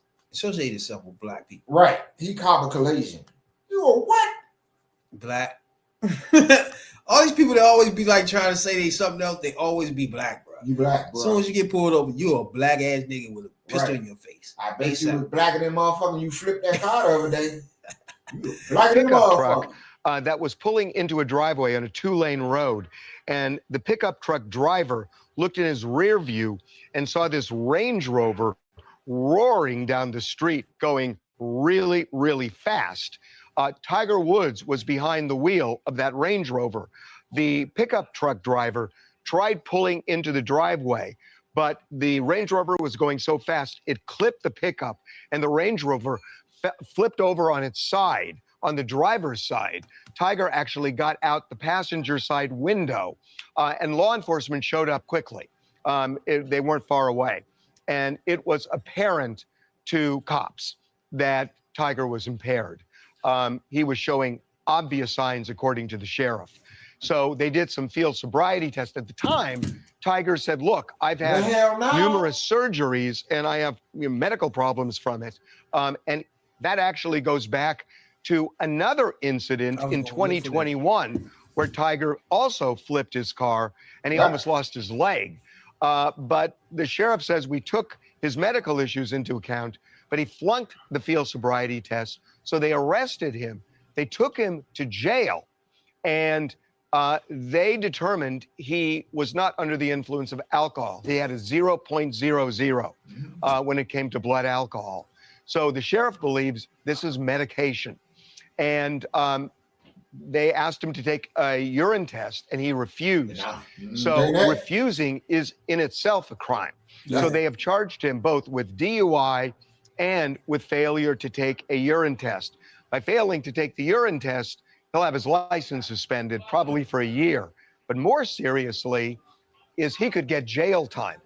himself with black people. Right. He called a collision. You a what? Black. All these people that always be like trying to say they something else, they always be black, bro. You black, bro. As soon as you get pulled over, you a black ass nigga with a pistol in your face. I bet you was blacker than motherfucker. You flipped that car the other day. You blacker than motherfucker. That was pulling into a driveway on a 2-lane road. And the pickup truck driver looked in his rear view and saw this Range Rover roaring down the street going really, really fast. Tiger Woods was behind the wheel of that Range Rover. The pickup truck driver tried pulling into the driveway, but the Range Rover was going so fast, it clipped the pickup, and the Range Rover flipped over on its side, on the driver's side. Tiger actually got out the passenger side window, and law enforcement showed up quickly. They weren't far away. And it was apparent to cops that Tiger was impaired. He was showing obvious signs, according to the sheriff. So they did some field sobriety tests. At the time, Tiger said, look, I've had numerous surgeries and I have medical problems from it. And that actually goes back to another incident in 2021 where Tiger also flipped his car and he almost lost his leg. But the sheriff says we took his medical issues into account, but he flunked the field sobriety test. So they arrested him. They took him to jail, and they determined he was not under the influence of alcohol. He had a 0.00 when it came to blood alcohol. So the sheriff believes this is medication. And they asked him to take a urine test, and he refused. So refusing is in itself a crime. So they have charged him both with DUI and with failure to take a urine test. By failing to take the urine test, he'll have his license suspended, probably for a year. But more seriously, is he could get jail time.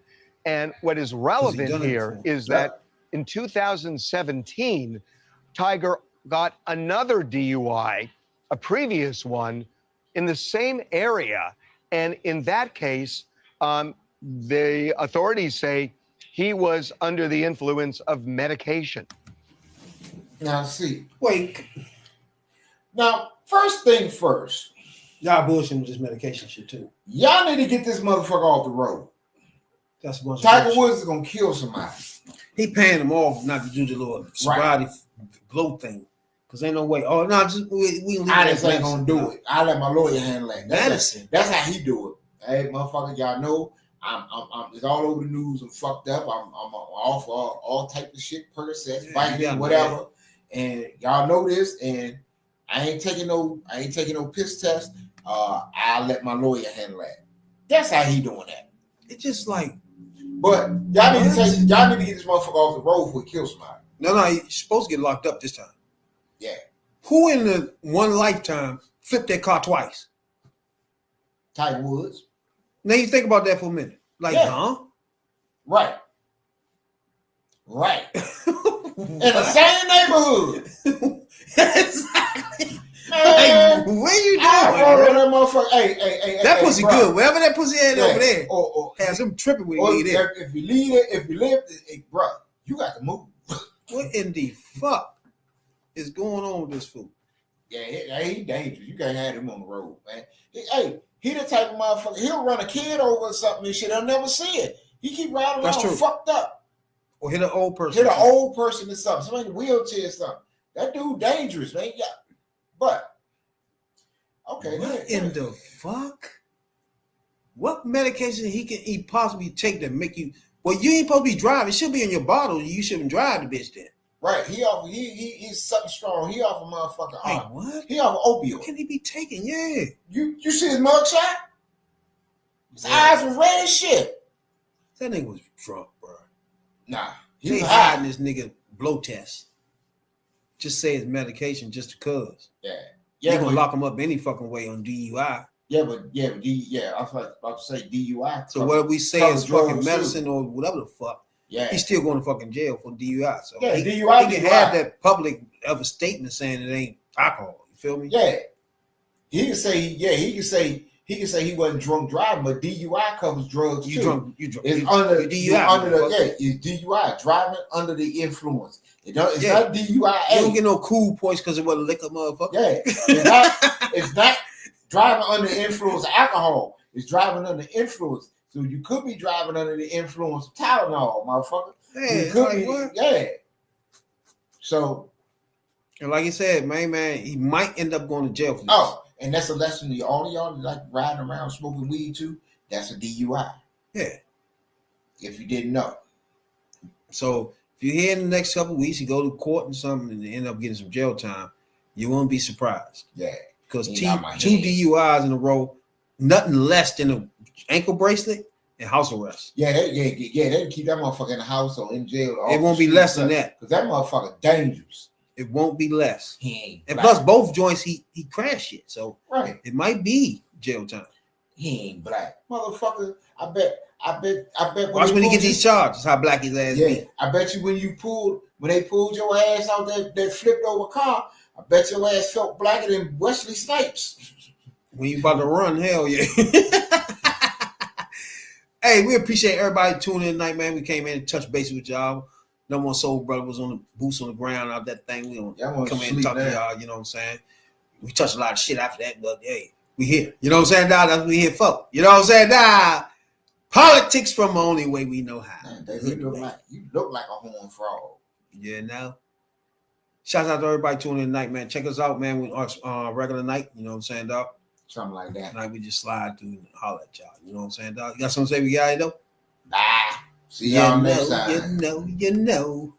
And what is relevant here is that in 2017, Tiger got another DUI, a previous one, in the same area. And in that case, the authorities say he was under the influence of medication. Now, see, wait. Now, first thing first. Y'all bullshitting with this medication shit too. Y'all need to get this motherfucker off the road. That's one. Tiger Woods is gonna kill somebody. He paying them off not to do the little sobriety blow thing. Cause ain't no way. Oh no, just we leave I just ain't gonna do it. I let my lawyer handle that. Medicine. That's how he do it. Hey, motherfucker, y'all know I'm it's all over the news. I'm fucked up. I'm off all type of shit, Percocet, Vicodin, whatever. And y'all know this. And I ain't taking no piss test. I'll let my lawyer handle that. That's how he doing that. It's just like, but y'all need to get this motherfucker off the road before he kills somebody. No, he's supposed to get locked up this time. Yeah. Who in the one lifetime flipped their car twice? Tiger Woods. Now you think about that for a minute. Like, huh? Right. In the same neighborhood. Exactly. Man, where you doing? That motherfucker. Hey, that pussy bro. good. Wherever that pussy is over there, or has him tripping when you leave there. If you live, bro, you got to move. What in the fuck is going on with this fool? Yeah, he dangerous. You can't have him on the road, man. He the type of motherfucker. He'll run a kid over or something and shit. I'll never see it. He keep riding around fucked up. Or hit an old person. Hit an old person or something. Somebody in a wheelchair or something. That dude dangerous, man. Yeah. But okay. What in the fuck? What medication he possibly take to make you? Well, you ain't supposed to be driving. It should be in your bottle. You shouldn't drive the bitch then. Right. He's something strong. He off a motherfucker. Like what? He off opioid. What can he be taking? Yeah. You see his mugshot? His eyes was red as shit. That nigga was drunk, bro. Nah. He ain't hiding this nigga blow test. Just say his medication just because. Yeah. They're gonna lock him up any fucking way on DUI. I was about to say DUI. So whether we say it's fucking medicine or whatever the fuck, he's still going to fucking jail for DUI. So DUI. He can have that public of a statement saying it ain't alcohol. You feel me? Yeah. He can say he wasn't drunk driving, but DUI covers drugs too. You drunk. It's under DUI, driving under the influence. It's not DUI. You don't get no cool points because it wasn't liquor, motherfucker. Yeah, it's not driving under the influence of alcohol. It's driving under the influence. So you could be driving under the influence of Tylenol, motherfucker. So, and like you said, man, he might end up going to jail for this. And that's a lesson to all of y'all that like riding around smoking weed too. That's a DUI. Yeah. If you didn't know. So if you're here in the next couple of weeks, you go to court and something and end up getting some jail time, you won't be surprised. Yeah. Because two DUIs in a row, nothing less than an ankle bracelet and house arrest. Yeah, they keep that motherfucker in the house or in jail. It won't be less than that. Because that motherfucker dangerous. It won't be less. He ain't and black. plus both joints he crashed shit. So it might be jail time. He ain't black. Motherfucker, I bet watch when he get these charges, how black his ass be. I bet you when they pulled your ass out that flipped over car, I bet your ass felt blacker than Wesley Snipes. When you about to run, hell yeah. Hey, we appreciate everybody tuning in tonight, man. We came in and touched base with y'all. No One Soul Brother was on the boots on the ground out that thing. We don't come in and talk to y'all, you know what I'm saying? We touched a lot of shit after that, but hey, we here. You know what I'm saying, dog? That's what we here for. You know what I'm saying, dog? Politics from the only way we know how. Man, David, you look like a horn frog. You know. Shouts out to everybody tuning in tonight, man. Check us out, man. We regular night. You know what I'm saying, dog? Something like that. Tonight we just slide through and holler at y'all. You know what I'm saying, dog? You got something to say? We got it though. Nah. See y'all next know, time. you know.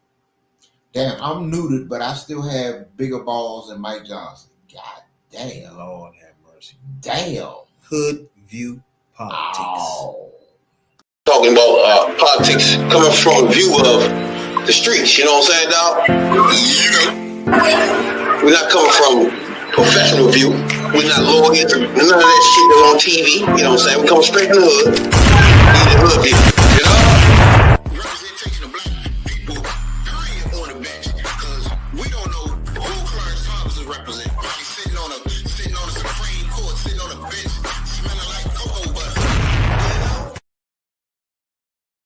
Damn, I'm neutered, but I still have bigger balls than Mike Johnson. God damn. Lord have mercy. Damn. Hood View Politics. Oh. Talking about politics coming from a view of the streets, you know what I'm saying, dog? We're not coming from professional view. We're not lawyers, none of that shit that's on TV, you know what I'm saying? We come straight from the hood. We the hood view, you know? Representation of black people, period, on the bench, because we don't know who Clarence Thomas is representing.